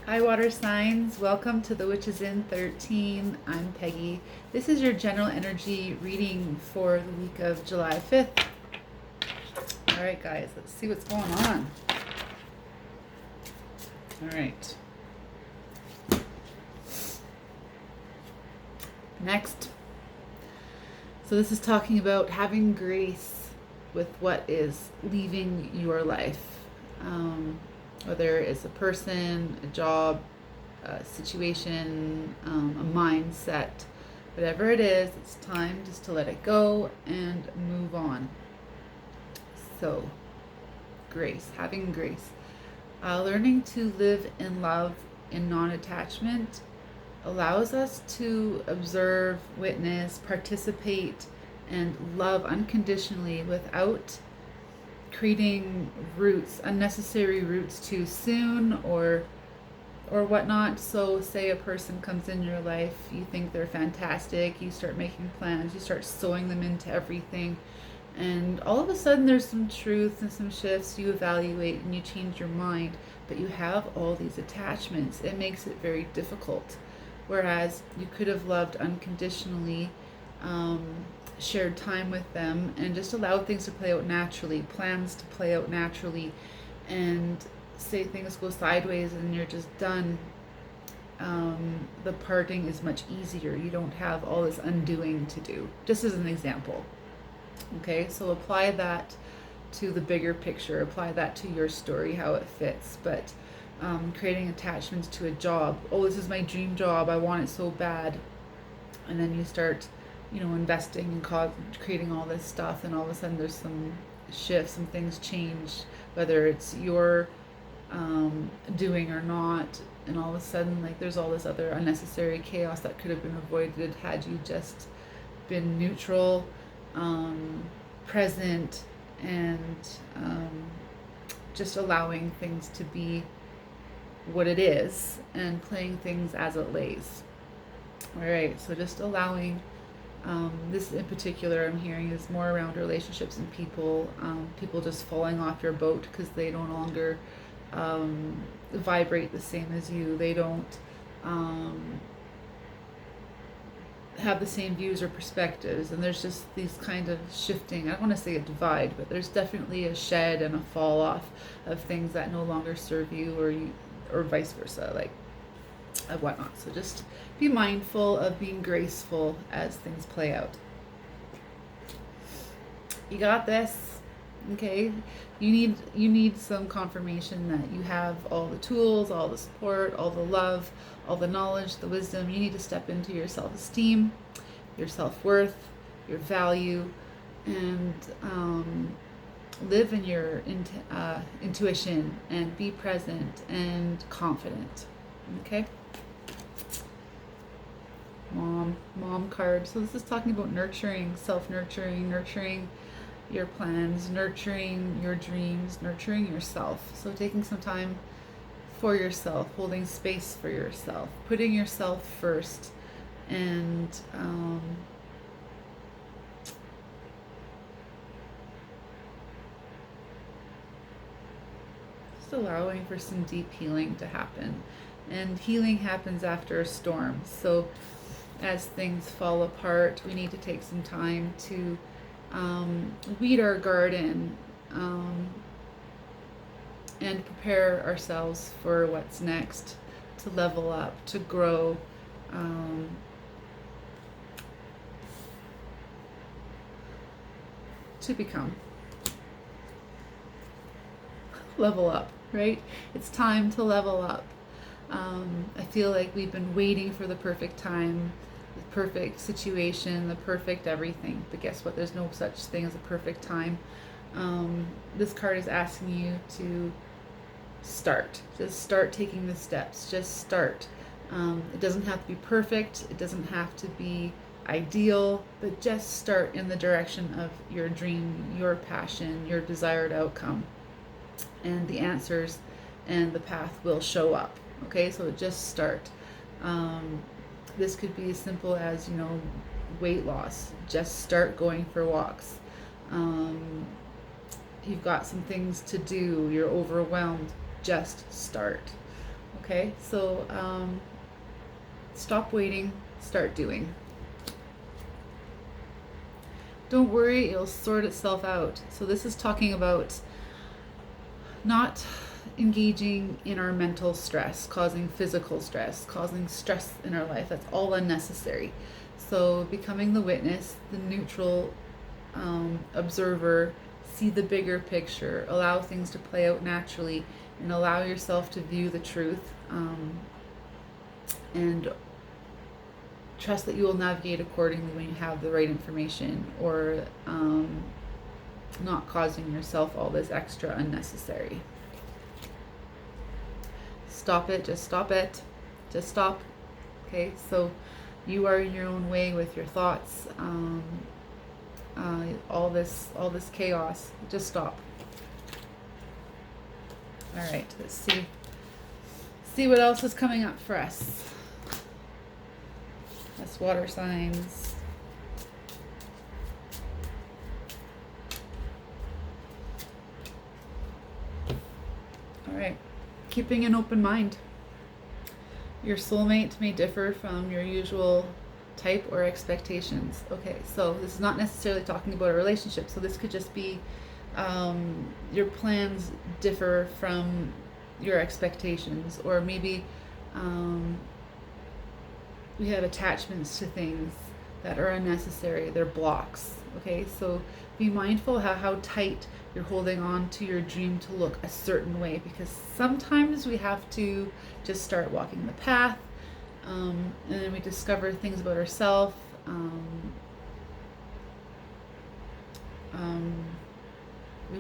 Hi, water signs. Welcome to the Witches in 13. I'm Peggy. This is your general energy reading for the week of July 5th. All right, guys, let's see what's going on. All right. Next. So this is talking about having grace with what is leaving your life. Whether it's a person, a job, a situation, a mindset, whatever it is, it's time just to let it go and move on. So, grace, having grace. Learning to live in love in non-attachment allows us to observe, witness, participate, and love unconditionally without creating roots, unnecessary roots too soon or whatnot. So say a person comes in your life, you think they're fantastic, you start making plans, you start sewing them into everything, and all of a sudden there's some truth and some shifts, you evaluate and you change your mind, but you have all these attachments. It makes it very difficult. Whereas you could have loved unconditionally, shared time with them, and just allowed things to play out naturally, plans to play out naturally, and say things go sideways and you're just done. The parting is much easier. You don't have all this undoing to do, just as an example. Okay, so apply that to the bigger picture, apply that to your story, how it fits. But creating attachments to a job, oh, this is my dream job, I want it so bad, and then you start investing and creating all this stuff, and all of a sudden there's some shifts, some things change, whether it's your doing or not, and all of a sudden there's all this other unnecessary chaos that could have been avoided had you just been neutral, present, and just allowing things to be what it is and playing things as it lays. All right, so just allowing. This in particular I'm hearing is more around relationships and people, people just falling off your boat because they no longer vibrate the same as you. They don't have the same views or perspectives, and there's just these kind of shifting. I don't want to say a divide, but there's definitely a shed and a fall off of things that no longer serve you, or vice versa, whatnot. So just be mindful of being graceful as things play out. You got this. Okay, you need some confirmation that you have all the tools, all the support, all the love, all the knowledge, the wisdom. You need to step into your self-esteem, your self-worth, your value, and live in your intuition, and be present and confident. Okay. Mom card. So this is talking about nurturing, self-nurturing, nurturing your plans, nurturing your dreams, nurturing yourself. So taking some time for yourself, holding space for yourself, putting yourself first, and just allowing for some deep healing to happen. And healing happens after a storm. So as things fall apart, we need to take some time to weed our garden, and prepare ourselves for what's next, to level up, to grow, to become. Level up, right? It's time to level up. I feel like we've been waiting for the perfect time, the perfect situation, the perfect everything. But guess what? There's no such thing as a perfect time. This card is asking you to start. Just start taking the steps. Just start. It doesn't have to be perfect. It doesn't have to be ideal, but just start in the direction of your dream, your passion, your desired outcome. And the answers and the path will show up. Okay, so just start. This could be as simple as, weight loss. Just start going for walks. You've got some things to do. You're overwhelmed. Just start. Okay, so stop waiting, start doing. Don't worry, it'll sort itself out. So this is talking about not engaging in our mental stress, causing physical stress, causing stress in our life. That's all unnecessary. So becoming the witness, the neutral observer, see the bigger picture, allow things to play out naturally, and allow yourself to view the truth, and trust that you will navigate accordingly when you have the right information, or not causing yourself all this extra unnecessary. Stop it, just stop it, just stop. Okay, so you are in your own way with your thoughts, all this chaos. Just stop. All right, let's see what else is coming up for us. That's water signs. All right, keeping an open mind. Your soulmate may differ from your usual type or expectations. Okay, so this is not necessarily talking about a relationship. So this could just be your plans differ from your expectations, or maybe we have attachments to things that are unnecessary. They're blocks. Okay, so be mindful how tight you're holding on to your dream to look a certain way, because sometimes we have to just start walking the path, and then we discover things about ourselves.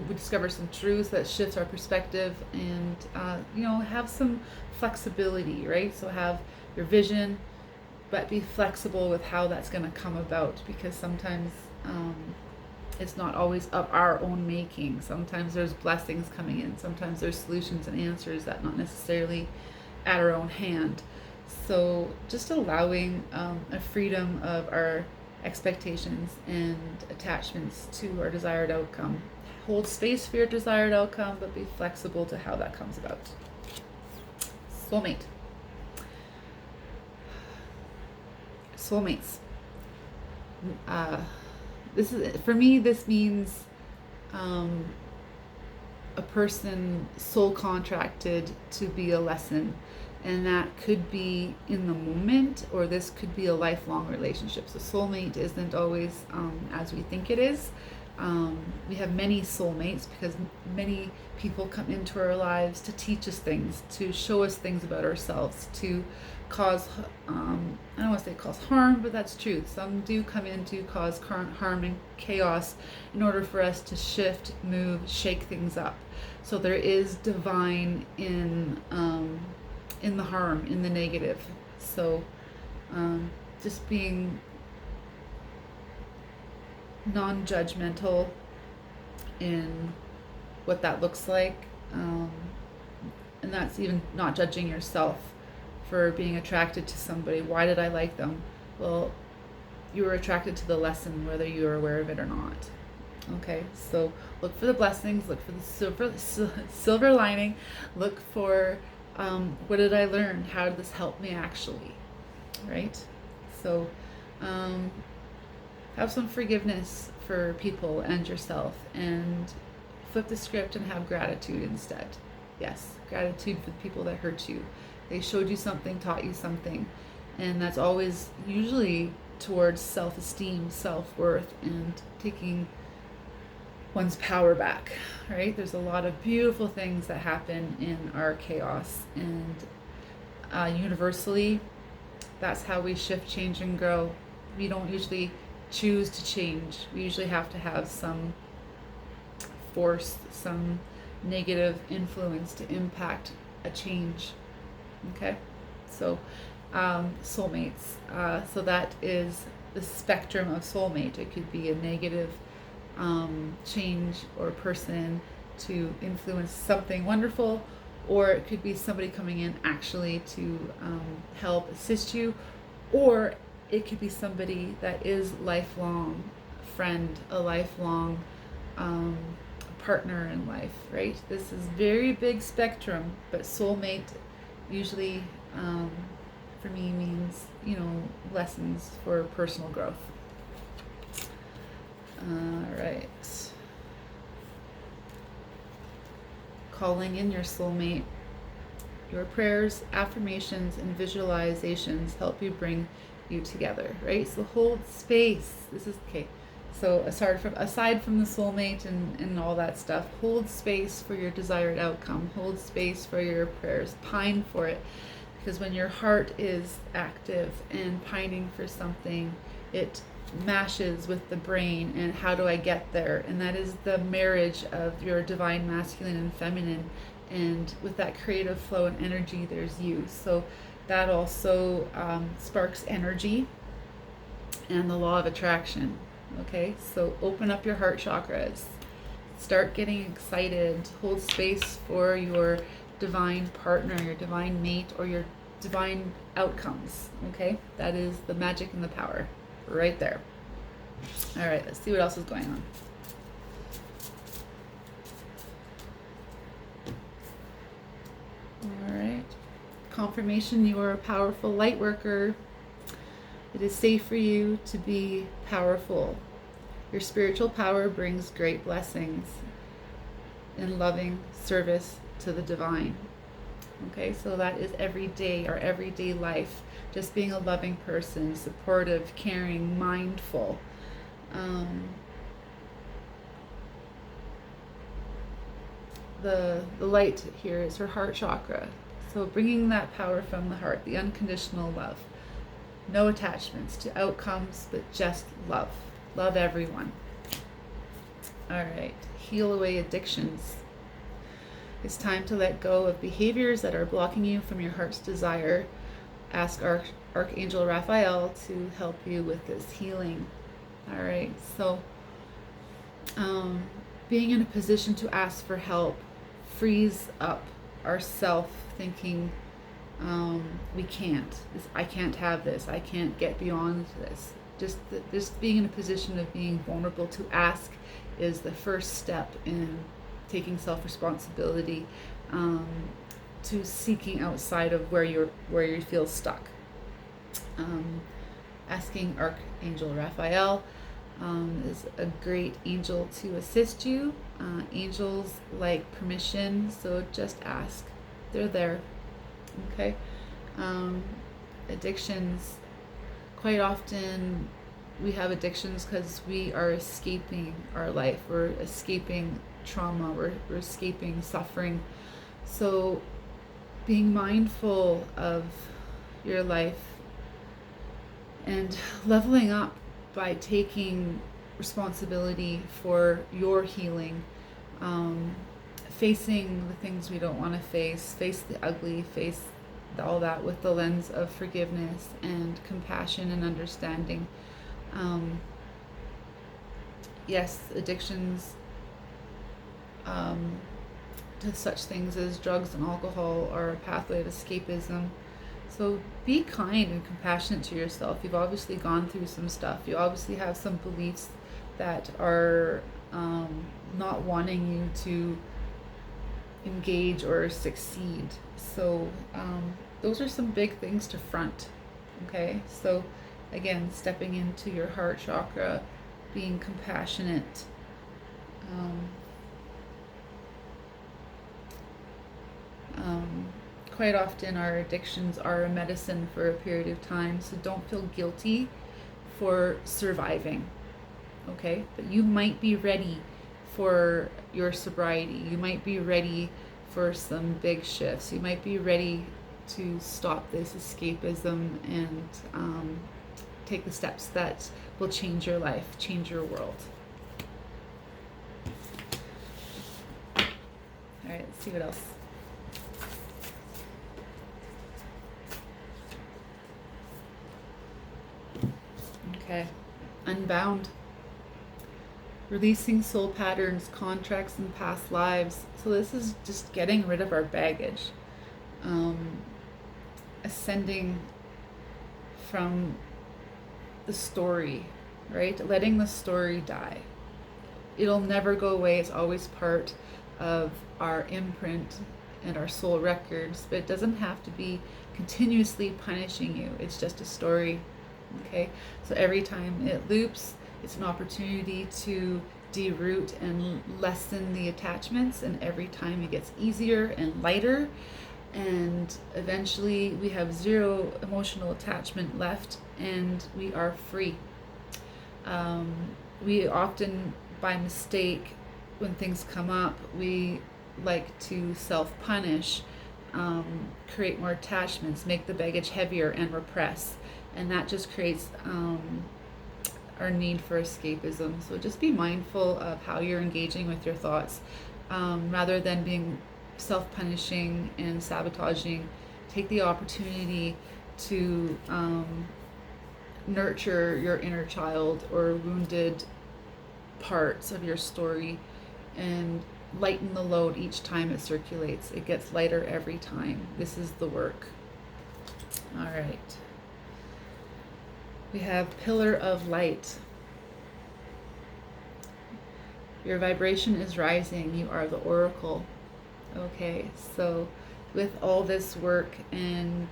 We discover some truths that shifts our perspective, and have some flexibility, right? So have your vision, but be flexible with how that's going to come about, because sometimes it's not always of our own making. Sometimes there's blessings coming in. Sometimes there's solutions and answers that not necessarily at our own hand. So just allowing a freedom of our expectations and attachments to our desired outcome. Hold space for your desired outcome, but be flexible to how that comes about. Soulmate. Soulmates. This is, for me, this means a person soul contracted to be a lesson, and that could be in the moment, or this could be a lifelong relationship. So soulmate isn't always as we think it is. We have many soulmates because many people come into our lives to teach us things, to show us things about ourselves, to cause, I don't want to say cause harm, but that's true. Some do come in to cause harm and chaos in order for us to shift, move, shake things up. So there is divine in the harm, in the negative. So just being non-judgmental in what that looks like, and that's even not judging yourself for being attracted to somebody. Why did I like them? Well, you were attracted to the lesson, whether you are aware of it or not. Okay, so look for the blessings, look for the silver lining, look for what did I learn? How did this help me actually? Right? So have some forgiveness for people and yourself, and flip the script and have gratitude instead. Yes, gratitude for the people that hurt you. They showed you something, taught you something, and that's always usually towards self-esteem, self-worth, and taking one's power back, right? There's a lot of beautiful things that happen in our chaos, and universally, that's how we shift, change, and grow. We don't usually choose to change. We usually have to have some force, some negative influence to impact a change. Okay, so soulmates. So that is the spectrum of soulmate. It could be a negative change or person to influence something wonderful, or it could be somebody coming in actually to help assist you, or it could be somebody that is lifelong friend, a lifelong partner in life, right? This is very big spectrum, but soulmate usually for me means, lessons for personal growth. All right. Calling in your soulmate. Your prayers, affirmations, and visualizations help you bring you together, right? So hold space. This is okay. So aside from the soulmate and all that stuff, hold space for your desired outcome. Hold space for your prayers. Pine for it. Because when your heart is active and pining for something, it mashes with the brain and how do I get there? And that is the marriage of your divine masculine and feminine. And with that creative flow and energy, there's you. So that also sparks energy and the law of attraction. Okay, so open up your heart chakras. Start getting excited. Hold space for your divine partner, your divine mate, or your divine outcomes. Okay, that is the magic and the power right there. All right, let's see what else is going on. All right, confirmation you are a powerful light worker. It is safe for you to be powerful. Your spiritual power brings great blessings in loving service to the divine. Okay, so that is every day, our everyday life. Just being a loving person, supportive, caring, mindful. The light here is her heart chakra. So bringing that power from the heart, the unconditional love. No attachments to outcomes, but just love. Love everyone. All right, heal away addictions. It's time to let go of behaviors that are blocking you from your heart's desire. Ask Archangel Raphael to help you with this healing. All right, so being in a position to ask for help frees up our self thinking, we can't. I can't have this. I can't get beyond this. Just being in a position of being vulnerable to ask is the first step in taking self-responsibility, to seeking outside of where you feel stuck. Asking Archangel Raphael is a great angel to assist you. Angels like permission, so just ask. They're there. Okay. Addictions. Quite often we have addictions because we are escaping our life. We're escaping trauma. We're escaping suffering. So being mindful of your life and leveling up by taking responsibility for your healing, facing the things we don't want to face the ugly, face all that with the lens of forgiveness and compassion and understanding. Yes, addictions to such things as drugs and alcohol are a pathway of escapism. So be kind and compassionate to yourself. You've obviously gone through some stuff. You obviously have some beliefs that are not wanting you to engage or succeed. So those are some big things to front. Okay, so again, stepping into your heart chakra, being compassionate. Quite often our addictions are a medicine for a period of time, so don't feel guilty for surviving. Okay, but you might be ready for your sobriety. You might be ready for some big shifts. You might be ready to stop this escapism and take the steps that will change your life, change your world. All right, let's see what else. Okay, unbound. Releasing soul patterns, contracts, and past lives. So this is just getting rid of our baggage. Ascending from the story, right? Letting the story die. It'll never go away. It's always part of our imprint and our soul records, but it doesn't have to be continuously punishing you. It's just a story. Okay, so every time it loops, it's an opportunity to deroot and lessen the attachments, and every time it gets easier and lighter, and eventually we have zero emotional attachment left and we are free. We often, by mistake, when things come up, we like to self-punish, create more attachments, make the baggage heavier, and repress. And that just creates our need for escapism. So just be mindful of how you're engaging with your thoughts. Rather than being self-punishing and sabotaging, take the opportunity to nurture your inner child or wounded parts of your story and lighten the load each time it circulates. It gets lighter every time. This is the work. All right. We have Pillar of Light. Your vibration is rising. You are the oracle. Okay, so with all this work and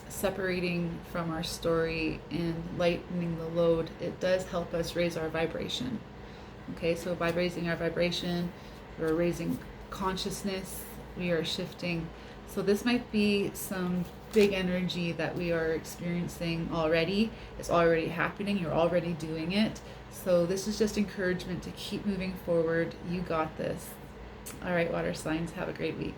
separating from our story and lightening the load, it does help us raise our vibration. Okay, so by raising our vibration, we're raising consciousness, we are shifting. So this might be some big energy that we are experiencing already. It's already happening, you're already doing it. So this is just encouragement to keep moving forward. You got this. All right, water signs, have a great week.